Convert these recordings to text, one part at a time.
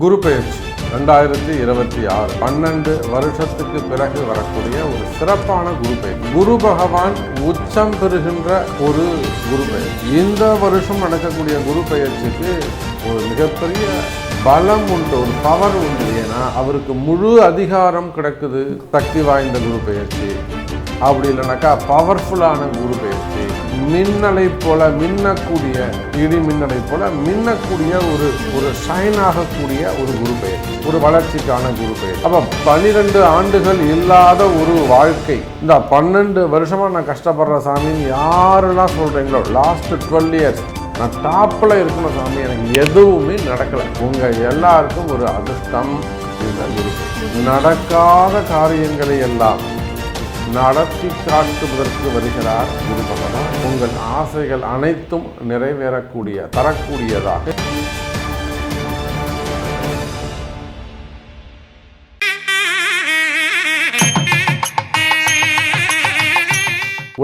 குரு பெயர்ச்சி 2026 12 வருஷத்துக்கு பிறகு வரக்கூடிய ஒரு சிறப்பான குரு பெயர்ச்சி. குரு பகவான் உச்சம் பெறுகின்ற ஒரு குரு பெயர்ச்சி. இந்த வருஷம் நடக்கக்கூடிய குரு பெயர்ச்சிக்கு ஒரு மிகப்பெரிய பலம் உண்டு, ஒரு பவர் உண்டு. ஏன்னா அவருக்கு முழு அதிகாரம் கிடைக்குது. சக்தி வாய்ந்த குரு பெயர்ச்சி, அப்படி இல்லைனாக்கா பவர்ஃபுல்லான குரு பெயர்ச்சி. மின்னலை போல மின்னக்கூடிய, இடி மின்னலை போல மின்னக்கூடிய ஒரு ஷைன் ஆகக்கூடிய ஒரு குரு பெயர்ச்சி, ஒரு வளர்ச்சிக்கான குரு பெயர்ச்சி. அப்போ 12 ஆண்டுகள் இல்லாத ஒரு வாழ்க்கை. இந்த 12 வருஷமா நான் கஷ்டப்படுற சாமின்னு யாரெல்லாம் சொல்றீங்களோ, லாஸ்ட் 12 இயர்ஸ் நான் டாப்பில் இருக்கணும் சாமி, எனக்கு எதுவுமே நடக்கலை, உங்கள் எல்லாருக்கும் ஒரு அதிர்ஷ்டம். இந்த குரு நடக்காத காரியங்களை எல்லாம் நடத்தி காட்டுவதற்கு வருகிறார் குரு பகவான். உங்கள் ஆசைகள் அனைத்தும் நிறைவேறக்கூடிய, தரக்கூடியதாக.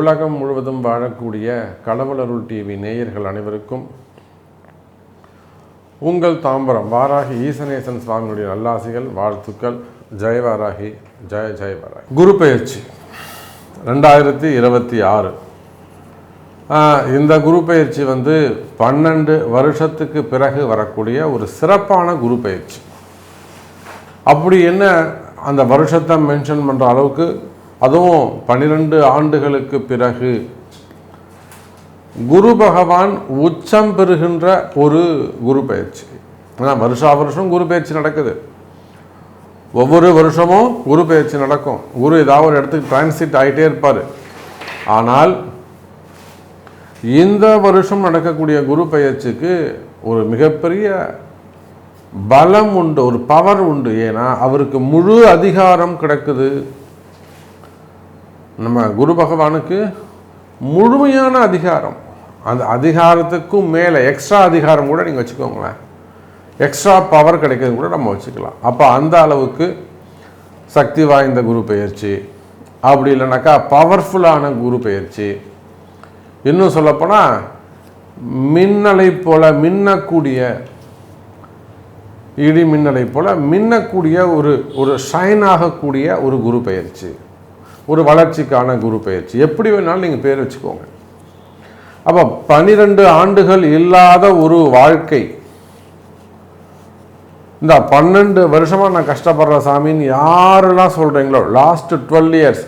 உலகம் முழுவதும் வாழக்கூடிய கடவுள் அருள் டிவி நேயர்கள் அனைவருக்கும் உங்கள் தாம்பரம் வாராகி ஈசனேசன் சுவாமியுடைய நல்லாசிகள், வாழ்த்துக்கள். ஜெய வாராகி, ஜெய ஜெய வாராகி. குரு பெயர்ச்சி 2026. இந்த குரு பெயர்ச்சி 12 வருஷத்துக்கு பிறகு வரக்கூடிய ஒரு சிறப்பான குரு பெயர்ச்சி. அப்படி என்ன அந்த வருஷத்தை மென்ஷன் பண்ணுற அளவுக்கு, அதுவும் 12 ஆண்டுகளுக்கு பிறகு குரு பகவான் உச்சம் பெறுகின்ற ஒரு குரு பெயர்ச்சி. ஏன்னா வருஷா வருஷம் குரு பெயர்ச்சி நடக்குது. ஒவ்வொரு வருஷமும் குரு பெயர்ச்சி நடக்கும். குரு ஏதாவது ஒரு இடத்துக்கு டிரான்சிட் ஆகிட்டே இருப்பார். ஆனால் இந்த வருஷம் நடக்கக்கூடிய குரு பெயர்ச்சிக்கு ஒரு மிகப்பெரிய பலம் உண்டு, ஒரு பவர் உண்டு. ஏன்னா அவருக்கு முழு அதிகாரம் கிடைக்குது. நம்ம குரு பகவானுக்கு முழுமையான அதிகாரம். அந்த அதிகாரத்துக்கும் மேலே எக்ஸ்ட்ரா அதிகாரம் கூட நீங்கள் வச்சுக்கோங்களேன், எக்ஸ்ட்ரா பவர் கிடைக்கிறது கூட நம்ம வச்சுக்கலாம். அப்போ அந்த அளவுக்கு சக்தி வாய்ந்த குரு பெயர்ச்சி, அப்படி இல்லைனாக்கா பவர்ஃபுல்லான குரு பெயர்ச்சி. இன்னும் சொல்லப்போனால் மின்னலை போல மின்னக்கூடிய, இடி மின்னலை போல மின்னக்கூடிய ஒரு ஷைன் ஆகக்கூடிய ஒரு குரு பெயர்ச்சி, ஒரு வளர்ச்சிக்கான குரு பெயர்ச்சி. எப்படி வேணாலும் நீங்கள் பேர் வச்சுக்கோங்க. அப்போ 12 ஆண்டுகள் இல்லாத ஒரு வாழ்க்கை. இந்த 12 வருஷமாக நான் கஷ்டப்படுற சாமின்னு யாரெல்லாம் சொல்கிறீங்களோ, லாஸ்ட் 12 இயர்ஸ்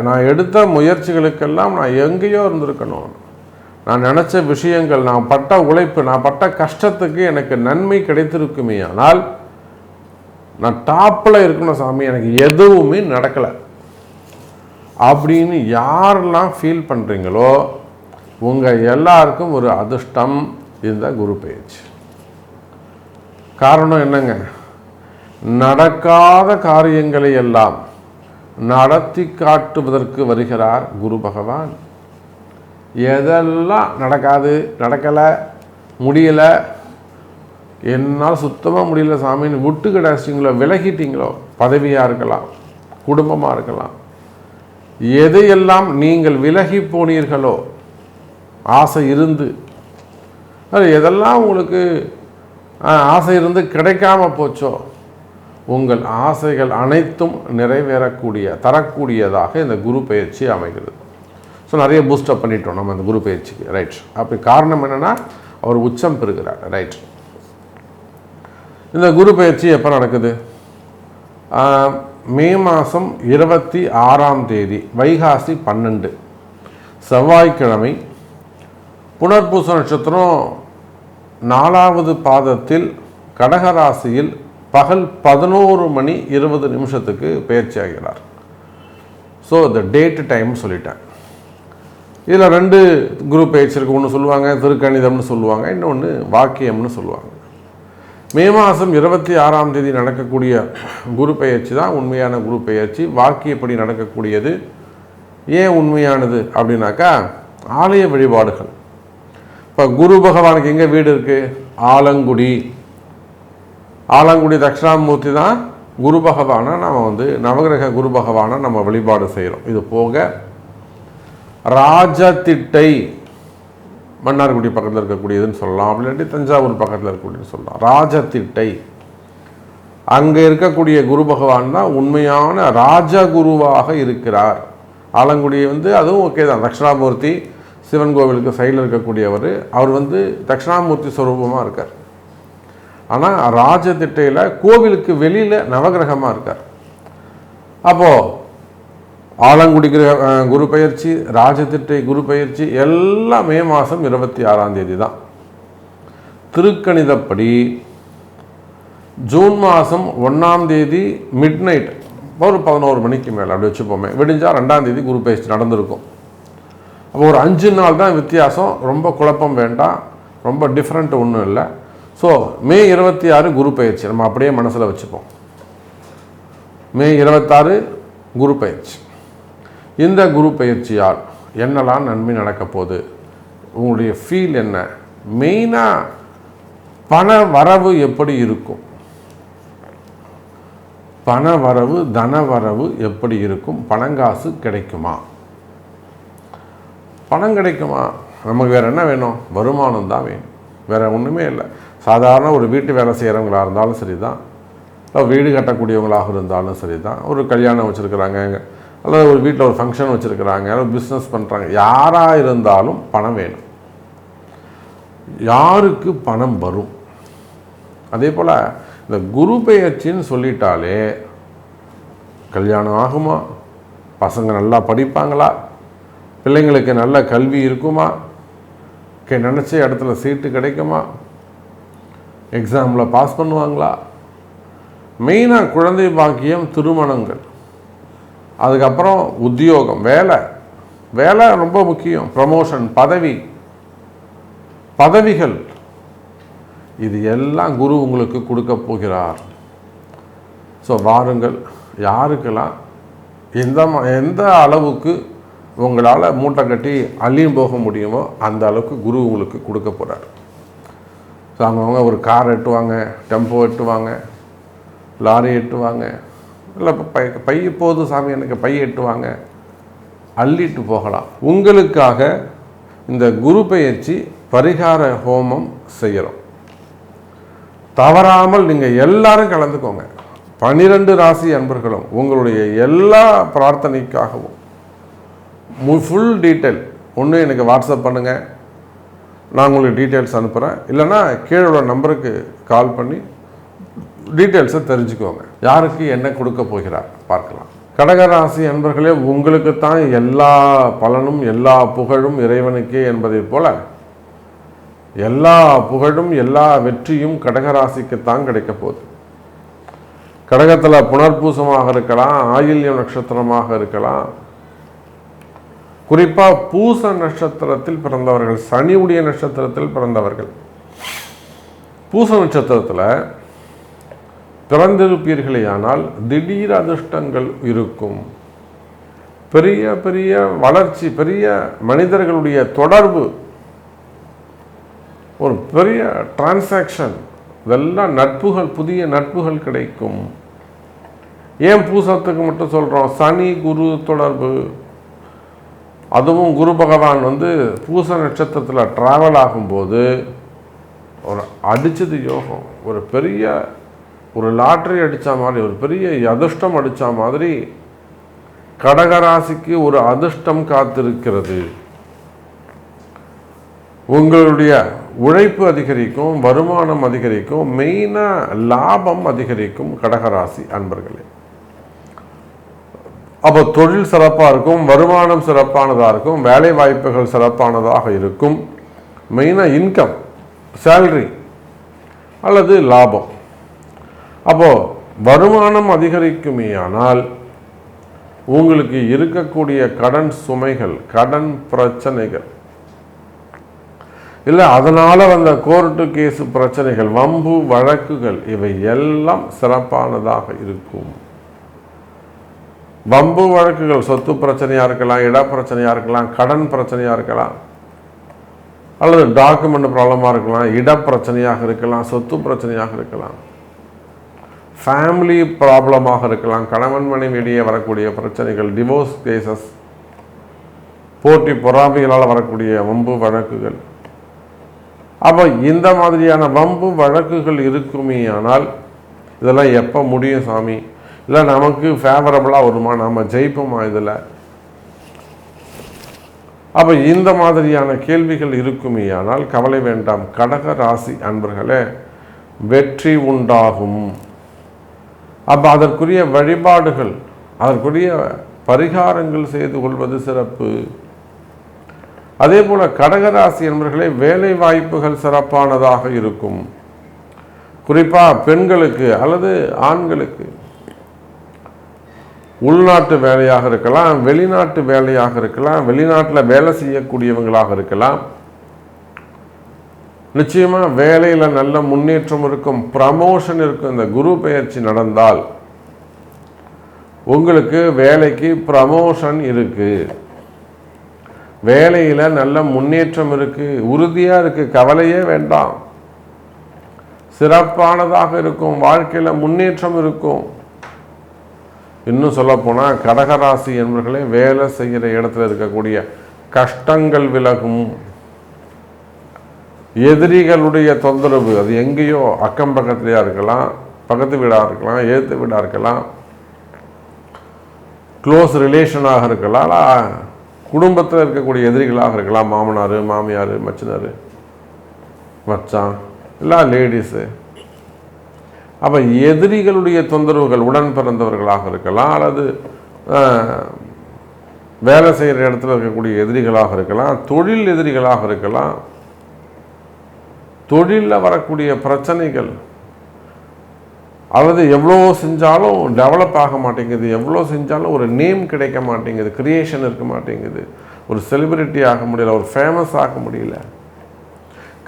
நான் எடுத்த முயற்சிகளுக்கெல்லாம் நான் எங்கேயோ இருந்திருக்கணும். நான் நினச்ச விஷயங்கள், நான் பட்ட உழைப்பு, நான் பட்ட கஷ்டத்துக்கு எனக்கு நன்மை கிடைத்திருக்குமே. ஆனால் நான் டாப்பில் இருக்கணும் சாமி, எனக்கு எதுவுமே நடக்கலை அப்படின்னு யாரெல்லாம் ஃபீல் பண்ணுறீங்களோ, உங்கள் எல்லாருக்கும் ஒரு அதிர்ஷ்டம் இந்த குரு பெயர்ச்சி. காரணம் என்னங்க? நடக்காத காரியங்களை எல்லாம் நடத்தி காட்டுவதற்கு வருகிறார் குரு பகவான். எதெல்லாம் நடக்காது, நடக்கலை, முடியலை, என்னால் சுத்தமாக முடியல சாமின்னு விட்டு கிடாச்சிங்களோ, விலகிட்டீங்களோ, பதவியாக இருக்கலாம், குடும்பமாக இருக்கலாம், எதையெல்லாம் நீங்கள் விலகி போனீர்களோ, ஆசை இருந்து, அது எதெல்லாம் உங்களுக்கு ஆசை இருந்து கிடைக்காம போச்சோ, உங்கள் ஆசைகள் அனைத்தும் நிறைவேறக்கூடிய, தரக்கூடியதாக இந்த குரு பெயர்ச்சி அமைகிறது. ஸோ நிறைய பூஸ்டப் பண்ணிட்டோம் நம்ம இந்த குரு பெயர்ச்சிக்கு, ரைட். அப்படி காரணம் என்னென்னா அவர் உச்சம் பெறுகிறார், ரைட். இந்த குரு பெயர்ச்சி எப்போ நடக்குது? மே மாதம் 26ஆம் தேதி, வைகாசி 12, செவ்வாய்க்கிழமை, புனர்பூச நட்சத்திரம் 4வது பாதத்தில் கடகராசியில் பகல் 11:20 பெயர்ச்சி ஆகிறார். ஸோ இந்த டேட்டு டைம் சொல்லிட்டேன். இதில் 2 குரு பெயர்ச்சி இருக்குது. ஒன்று சொல்லுவாங்க திருக்கணிதம்னு சொல்லுவாங்க, இன்னொன்று வாக்கியம்னு சொல்லுவாங்க. மே மாதம் 26ஆம் தேதி நடக்கக்கூடிய குரு பெயர்ச்சி தான் உண்மையான குரு பெயர்ச்சி. வாக்கியப்படி நடக்கக்கூடியது. ஏன் உண்மையானது அப்படின்னாக்கா, ஆலய வழிபாடுகள். இப்போ குரு பகவானுக்கு எங்கே வீடு இருக்குது? ஆலங்குடி. ஆலங்குடி தட்சிணாமூர்த்தி தான் குரு பகவானை நம்ம நவகிரக குரு பகவானை நம்ம வழிபாடு செய்கிறோம். இது போக ராஜதிட்டை மன்னார்குடி பக்கத்தில் இருக்கக்கூடியதுன்னு சொல்லலாம், அப்படி இல்லாட்டி தஞ்சாவூர் பக்கத்தில் இருக்கக்கூடியதுன்னு சொல்லலாம். ராஜதிட்டை அங்கே இருக்கக்கூடிய குரு பகவான் தான் உண்மையான ராஜகுருவாக இருக்கிறார். ஆலங்குடி அதுவும் ஓகே தான், தட்சிணாமூர்த்தி சிவன் கோவிலுக்கு சைடில் இருக்கக்கூடியவர், அவர் தட்சிணாமூர்த்தி ஸ்வரூபமாக இருக்கார். ஆனால் ராஜதிட்டையில் கோவிலுக்கு வெளியில் நவகிரகமாக இருக்கார். அப்போது ஆலங்குடி குரு பயிற்சி, ராஜதிட்டை குரு பயிற்சி எல்லாம் மே மாதம் 26ஆம் தேதி தான். திருக்கணிதப்படி ஜூன் மாதம் 1ஆம் தேதி மிட் நைட் ஒரு 11 மணிக்கு மேலே அப்படி வச்சுப்போமே, விடிஞ்சால் 2ஆம் தேதி குரு பயிற்சி நடந்திருக்கும். அப்போ ஒரு 5 நாள் தான் வித்தியாசம், ரொம்ப குழப்பம் வேண்டாம், ரொம்ப டிஃப்ரெண்ட் ஒன்றும் இல்லை. ஸோ மே 26 குரு பயிற்சி நம்ம அப்படியே மனசில் வச்சுப்போம். மே 26 குரு பயிற்சி. இந்த குரு பயிற்சியால் என்னெல்லாம் நன்மை நடக்க போகுது, உங்களுடைய ஃபீல் என்ன, மெயினாக பண வரவு எப்படி இருக்கும், பண வரவு தன வரவு எப்படி இருக்கும், பணங்காசு கிடைக்குமா, பணம் கிடைக்குமா, நமக்கு வேறு என்ன வேணும், வருமானம் தான் வேணும், வேறு ஒன்றுமே இல்லை. சாதாரண ஒரு வீட்டு வேலை செய்கிறவங்களாக இருந்தாலும் சரி தான், இல்லை வீடு கட்டக்கூடியவங்களாக இருந்தாலும் சரி தான், ஒரு கல்யாணம் வச்சுருக்கிறாங்க, அல்லது ஒரு வீட்டில் ஒரு ஃபங்க்ஷன் வச்சுருக்கிறாங்க, அல்லது பிஸ்னஸ் பண்ணுறாங்க, யாராக இருந்தாலும் பணம் வேணும். யாருக்கு பணம் வரும்? அதே போல் இந்த குரு பெயர்ச்சின்னு சொல்லிட்டாலே கல்யாணம் ஆகுமா, பசங்க நல்லா படிப்பாங்களா, பிள்ளைங்களுக்கு நல்ல கல்வி இருக்குமா, நினச்ச இடத்துல சீட்டு கிடைக்குமா, எக்ஸாமில் பாஸ் பண்ணுவாங்களா, மெயினாக குழந்தை பாக்கியம், திருமணங்கள், அதுக்கப்புறம் உத்தியோகம், வேலை ரொம்ப முக்கியம், ப்ரமோஷன், பதவிகள், இது எல்லாம் குரு உங்களுக்கு கொடுக்க போகிறார். ஸோ வாருங்கள், யாருக்கெல்லாம் எந்த அளவுக்கு உங்களால் மூட்டை கட்டி அள்ளியும் போக முடியுமோ அந்த அளவுக்கு குரு உங்களுக்கு கொடுக்க போகிறார். ஸோ அவங்கவுங்க ஒரு கார் எட்டுவாங்க, டெம்போ எட்டுவாங்க, லாரி எட்டுவாங்க, இல்லை பை போது சாமி எனக்கு பை எட்டுவாங்க, அள்ளிட்டு போகலாம். உங்களுக்காக இந்த குரு பெயர்ச்சி பரிகார ஹோமம் செய்கிறோம். தவறாமல் நீங்கள் எல்லாரும் கலந்துக்கோங்க. 12 ராசி அன்பர்களும் உங்களுடைய எல்லா பிரார்த்தனைக்காகவும் ஃபுல் டீட்டெயில் ஒன்று எனக்கு வாட்ஸ்அப் பண்ணுங்கள், நான் உங்களுக்கு டீட்டெயில்ஸ் அனுப்புகிறேன், இல்லைன்னா கீழே உள்ள நம்பருக்கு கால் பண்ணி டீட்டெயில்ஸை தெரிஞ்சுக்கோங்க. யாருக்கு என்ன கொடுக்க போகிறார் பார்க்கலாம். கடகராசி அன்பர்களே, உங்களுக்கு தான் எல்லா பலனும் எல்லா புகழும் இறைவனுக்கே என்பதை போல எல்லா புகழும் எல்லா வெற்றியும் கடகராசிக்குத்தான் கிடைக்க போகுது. கடகத்தில் புனர்பூசமாக இருக்கலாம், ஆயில்யம் நட்சத்திரமாக இருக்கலாம், குறிப்பாக பூச நட்சத்திரத்தில் பிறந்தவர்கள், சனியுடைய நட்சத்திரத்தில் பிறந்தவர்கள், பூச நட்சத்திரத்தில் பிறந்திருப்பீர்களேயானால் திடீர் அதிர்ஷ்டங்கள் இருக்கும். பெரிய பெரிய வளர்ச்சி, பெரிய மனிதர்களுடைய தொடர்பு, ஒரு பெரிய டிரான்சாக்ஷன், இதெல்லாம் நட்புகள், புதிய நட்புகள் கிடைக்கும். ஏன் பூசத்துக்கு மட்டும் சொல்கிறோம்? சனி குரு தொடர்பு, அதுவும் குரு பகவான் பூச நட்சத்திரத்தில் ட்ராவல் ஆகும்போது ஒரு அடித்தது யோகம், ஒரு பெரிய ஒரு லாட்ரி அடித்த மாதிரி, ஒரு பெரிய அதிர்ஷ்டம் அடித்த மாதிரி கடகராசிக்கு ஒரு அதிர்ஷ்டம் காத்திருக்கிறது. உங்களுடைய உழைப்பு அதிகரிக்கும், வருமானம் அதிகரிக்கும், மெயினாக லாபம் அதிகரிக்கும் கடகராசி அன்பர்களே. அப்போ தொழில் சிறப்பாக இருக்கும், வருமானம் சிறப்பானதாக இருக்கும், வேலை வாய்ப்புகள் சிறப்பானதாக இருக்கும், மெயினாக இன்கம், சேலரி அல்லது லாபம். அப்போது வருமானம் அதிகரிக்குமே ஆனால் உங்களுக்கு இருக்கக்கூடிய கடன் சுமைகள், கடன் பிரச்சனைகள், இல்லை அதனால் வந்த கோர்ட்டு கேஸு பிரச்சனைகள், வம்பு வழக்குகள், இவை எல்லாம் சிறப்பானதாக இருக்கும். வம்பு வழக்குகள் சொத்து பிரச்சனையாக இருக்கலாம், இட பிரச்சனையாக இருக்கலாம், கடன் பிரச்சனையாக இருக்கலாம், அல்லது டாக்குமெண்ட் ப்ராப்ளமாக இருக்கலாம், இட பிரச்சனையாக இருக்கலாம், சொத்து பிரச்சனையாக இருக்கலாம், ஃபேமிலி ப்ராப்ளமாக இருக்கலாம், கணவன் மனைவியிடையே வரக்கூடிய பிரச்சனைகள், டிவோர்ஸ் கேசஸ், போட்டி பொறாமைகளால் வரக்கூடிய வம்பு வழக்குகள், அப்போ இந்த மாதிரியான வம்பு வழக்குகள் இருக்குமே ஆனால் இதெல்லாம் எப்போ முடியும் சாமி, இல்லை நமக்கு ஃபேவரபுளாக வருமா, நம்ம ஜெயிப்போமா இதில்? அப்போ இந்த மாதிரியான கேள்விகள் இருக்குமே ஆனால் கவலை வேண்டாம். கடக ராசி அன்பர்களே, வெற்றி உண்டாகும். அப்போ அதற்குரிய வழிபாடுகள், அதற்குரிய பரிகாரங்கள் செய்து கொள்வது சிறப்பு. அதே போல கடகராசி என்பவர்களே, வேலை வாய்ப்புகள் சிறப்பானதாக இருக்கும். குறிப்பாக பெண்களுக்கு அல்லது ஆண்களுக்கு உள்நாட்டு வேலையாக இருக்கலாம், வெளிநாட்டு வேலையாக இருக்கலாம், வெளிநாட்டில் வேலை செய்யக்கூடியவங்களாக இருக்கலாம். நிச்சயமாக வேலையில் நல்ல முன்னேற்றம் இருக்கும், ப்ரமோஷன் இருக்கும். இந்த குரு பெயர்ச்சி நடந்தால் உங்களுக்கு வேலைக்கு ப்ரமோஷன் இருக்கு, வேலையில் நல்ல முன்னேற்றம் இருக்கு, உறுதியாக இருக்கு, கவலையே வேண்டாம். சிறப்பானதாக இருக்கும், வாழ்க்கையில் முன்னேற்றம் இருக்கும். இன்னும் சொல்லப்போனால் கடகராசி என்பவர்களே, வேலை செய்கிற இடத்துல இருக்கக்கூடிய கஷ்டங்கள் விலகும். எதிரிகளுடைய தொந்தரவு அது எங்கேயோ அக்கம் பக்கத்துலையா இருக்கலாம், பக்கத்து வீடாக இருக்கலாம், ஏற்று வீடாக இருக்கலாம், க்ளோஸ் ரிலேஷனாக இருக்கலாம், குடும்பத்தில் இருக்கக்கூடிய எதிரிகளாக இருக்கலாம், மாமனார் மாமியார் மச்சினார் மச்சான் எல்லாம் லேடிஸு. அப்போ எதிரிகளுடைய தொந்தரவுகள் உடன் பிறந்தவர்களாக இருக்கலாம், அல்லது வேலை செய்கிற இடத்துல இருக்கக்கூடிய எதிரிகளாக இருக்கலாம், தொழில் எதிரிகளாக இருக்கலாம். தொழிலில் வரக்கூடிய பிரச்சனைகள், அல்லது எவ்வளோ செஞ்சாலும் டெவலப் ஆக மாட்டேங்குது, எவ்வளோ செஞ்சாலும் ஒரு நேம் கிடைக்க மாட்டேங்குது, கிரியேஷன் இருக்க மாட்டேங்குது, ஒரு செலிபிரிட்டி ஆக முடியல, ஒரு ஃபேமஸ் ஆக முடியல,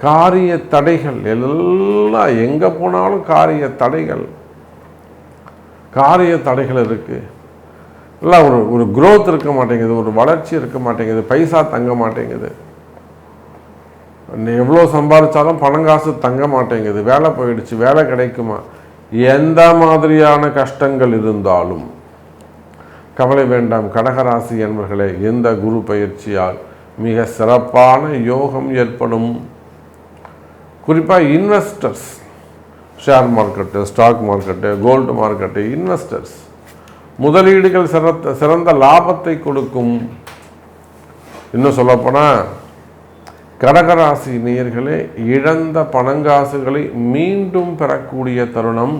காரிய தடைகள் எல்லாம் எங்கே போனாலும் காரிய தடைகள் இருக்கு. எல்லாம் ஒரு growth இருக்க மாட்டேங்குது, ஒரு வளர்ச்சி இருக்க மாட்டேங்குது, பைசா தங்க மாட்டேங்குது, எவ்வளோ சம்பாதிச்சாலும் பணங்காசு தங்க மாட்டேங்குது, வேலை போயிடுச்சு, வேலை கிடைக்குமா, எந்த மாதிரியான கஷ்டங்கள் இருந்தாலும் கவலை வேண்டாம். கடகராசி என்பவர்களே, இந்த குரு பயிற்சியால் மிக சிறப்பான யோகம் ஏற்படும். குறிப்பாக investors, share market, stock market, gold market, investors முதலீடுகள் சிறந்த லாபத்தை கொடுக்கும். இன்னும் சொல்லப்போனால் கடகராசி நேயர்களே, இழந்த பணங்காசுகளை மீண்டும் பெறக்கூடிய தருணம்.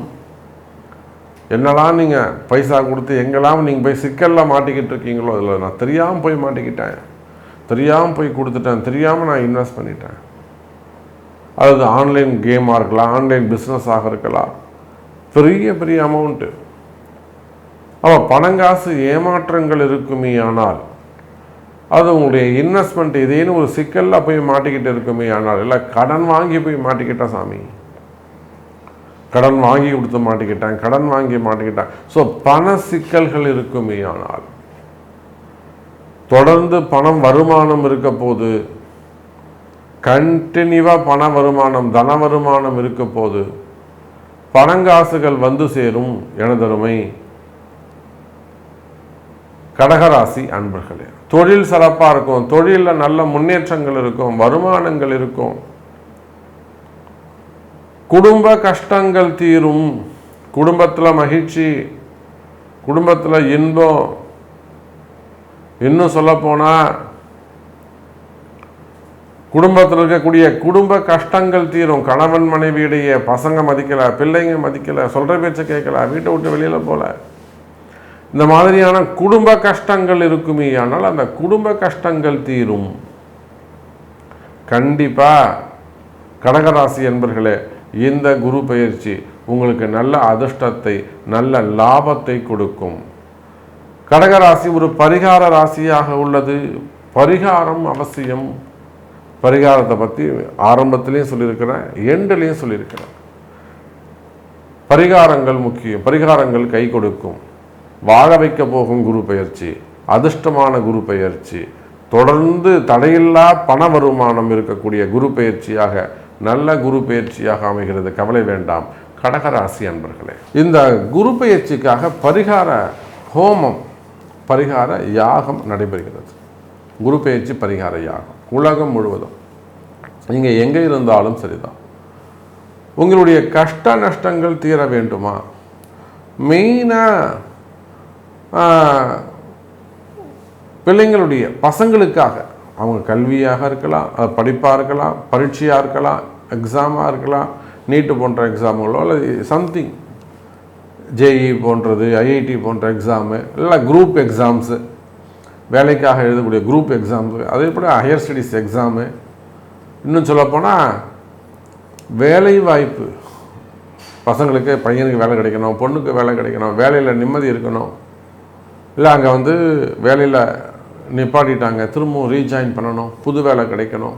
என்னெல்லாம் நீங்கள் பைசா கொடுத்து எங்கெல்லாம் நீங்கள் போய் சிக்கலில் மாட்டிக்கிட்டு இருக்கீங்களோ, அதில் நான் தெரியாமல் போய் மாட்டிக்கிட்டேன், தெரியாமல் போய் கொடுத்துட்டேன், தெரியாமல் நான் இன்வெஸ்ட் பண்ணிட்டேன். அது ஆன்லைன் கேமாக இருக்கலாம், ஆன்லைன் பிஸ்னஸாக இருக்கலாம், பெரிய பெரிய அமௌண்ட்டு. அப்போ பணங்காசு ஏமாற்றங்கள் இருக்குமே ஆனால் அது உங்களுடைய இன்வெஸ்ட்மெண்ட் இதேன்னு ஒரு சிக்கலில் போய் மாட்டிக்கிட்டு இருக்குமே ஆனால், இல்லை கடன் வாங்கி போய் மாட்டிக்கிட்டேன் சாமி, கடன் வாங்கி கொடுத்து மாட்டிக்கிட்டேன், கடன் வாங்கி மாட்டிக்கிட்டேன். ஸோ பண சிக்கல்கள் இருக்குமே ஆனால் தொடர்ந்து பணம் வருமானம் இருக்க போது, கண்டினியூவாக பண வருமானம் தன வருமானம் இருக்க போது, பணங்காசுகள் வந்து சேரும். எனதருமை கடகராசி அன்பர்களே, தொழில் சிறப்பாக இருக்கும், தொழிலில் நல்ல முன்னேற்றங்கள் இருக்கும், வருமானங்கள் இருக்கும், குடும்ப கஷ்டங்கள் தீரும், குடும்பத்தில் மகிழ்ச்சி, குடும்பத்தில் இன்பம். இன்னும் சொல்லப்போனால் குடும்பத்தில் இருக்கக்கூடிய குடும்ப கஷ்டங்கள் தீரும். கணவன் மனைவியிடையே பசங்க மதிக்கலை, பிள்ளைங்க மதிக்கலை, சொல்கிற பேச்சை கேட்கல, வீட்டை விட்டு வெளியில் போல, இந்த மாதிரியான குடும்ப கஷ்டங்கள் இருக்குமே ஆனால் அந்த குடும்ப கஷ்டங்கள் தீரும். கண்டிப்பாக கடகராசி என்பர்களே, இந்த குரு பயிற்சி உங்களுக்கு நல்ல அதிர்ஷ்டத்தை, நல்ல லாபத்தை கொடுக்கும். கடகராசி ஒரு பரிகார ராசியாக உள்ளது. பரிகாரம் அவசியம். பரிகாரத்தை பற்றி ஆரம்பத்திலையும் சொல்லியிருக்கிறேன், எண்ட்லையும் சொல்லியிருக்கிறேன். பரிகாரங்கள் முக்கியம், பரிகாரங்கள் கை கொடுக்கும். வாழ வைக்க போகும் குரு பயிற்சி, அதிர்ஷ்டமான குரு பயிற்சி, தொடர்ந்து தடையில்லா பண வருமானம் இருக்கக்கூடிய குரு பயிற்சியாக, நல்ல குரு பயிற்சியாக அமைகிறது. கவலை வேண்டாம் கடகராசி அன்பர்களே. இந்த குரு பயிற்சிக்காக பரிகார ஹோமம், பரிகார யாகம் நடைபெறுகிறது. குரு பயிற்சி பரிகார யாகம் உலகம் முழுவதும் நீங்கள் எங்கே இருந்தாலும் சரிதான். உங்களுடைய கஷ்ட நஷ்டங்கள் தீர வேண்டுமா? மெயினாக பிள்ளைங்களுடைய பசங்களுக்காக, அவங்க கல்வியாக இருக்கலாம், படிப்பாக இருக்கலாம், பரீட்சையாக இருக்கலாம், எக்ஸாமாக இருக்கலாம், நீட்டு போன்ற எக்ஸாமுகளோ அல்லது சம்திங் ஜேஇ போன்றது, ஐஐடி போன்ற எக்ஸாமு, இல்லை குரூப் எக்ஸாம்ஸு, வேலைக்காக எழுதக்கூடிய குரூப் எக்ஸாம்ஸு, அதே போல் ஹையர் ஸ்டடீஸ் எக்ஸாமு, இன்னும் சொல்லப்போனால் வேலை வாய்ப்பு, பசங்களுக்கு பையனுக்கு வேலை கிடைக்கணும், பொண்ணுக்கு வேலை கிடைக்கணும், வேலையில் நிம்மதி இருக்கணும், இல்லை அங்கே வேலையில் நிப்பாட்டிட்டாங்க, திரும்பவும் ரீஜாயின் பண்ணணும், புது வேலை கிடைக்கணும்,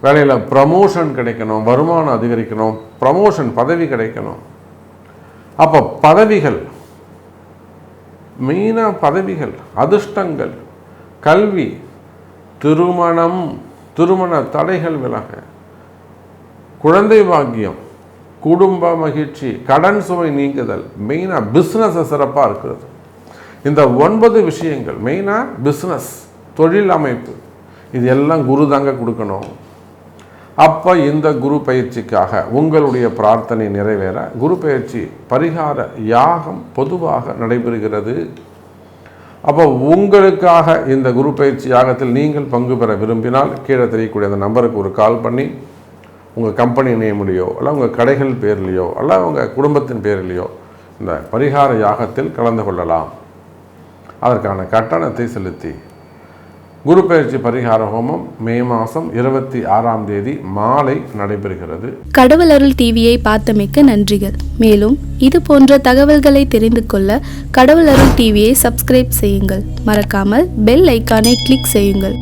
வேலையில் ப்ரமோஷன் கிடைக்கணும், வருமானம் அதிகரிக்கணும், ப்ரமோஷன் பதவி கிடைக்கணும். அப்போ பதவிகள், மெயினாக பதவிகள், அதிர்ஷ்டங்கள், கல்வி, திருமணம், திருமண தடைகள் விலக, குழந்தை பாக்கியம், குடும்ப மகிழ்ச்சி, கடன் சுமை நீங்குதல், மெயினாக பிஸ்னஸ் சிறப்பாக இருக்கிறது. இந்த 9 விஷயங்கள் மெயினாக பிஸ்னஸ், தொழில் அமைப்பு, இது எல்லாம் குரு தாங்க கொடுக்கணும். அப்போ இந்த குரு பயிற்சிக்காக உங்களுடைய பிரார்த்தனை நிறைவேற குரு பயிற்சி பரிகார யாகம் பொதுவாக நடைபெறுகிறது. அப்போ உங்களுக்காக இந்த குரு பயிற்சி யாகத்தில் நீங்கள் பங்கு பெற விரும்பினால் கீழே தெரியக்கூடிய அந்த நம்பருக்கு ஒரு கால் பண்ணி உங்கள் கம்பெனி நேம்லையோ அல்ல உங்கள் கடைகள் பேர்லையோ அல்ல உங்கள் குடும்பத்தின் பேர்லையோ இந்த பரிகார யாகத்தில் கலந்து கொள்ளலாம். அதற்கான கட்டணத்தை செலுத்தி குரு பயிற்சி பரிகார ஹோமம் மே மாதம் 26ஆம் தேதி மாலை நடைபெறுகிறது. கடவுள் அருள் டிவியை பார்த்தமைக்க நன்றிகள். மேலும் இது போன்ற தகவல்களை தெரிந்து கொள்ள கடவுள் அருள் டிவியை சப்ஸ்கிரைப் செய்யுங்கள். மறக்காமல் பெல் ஐக்கானை கிளிக் செய்யுங்கள்.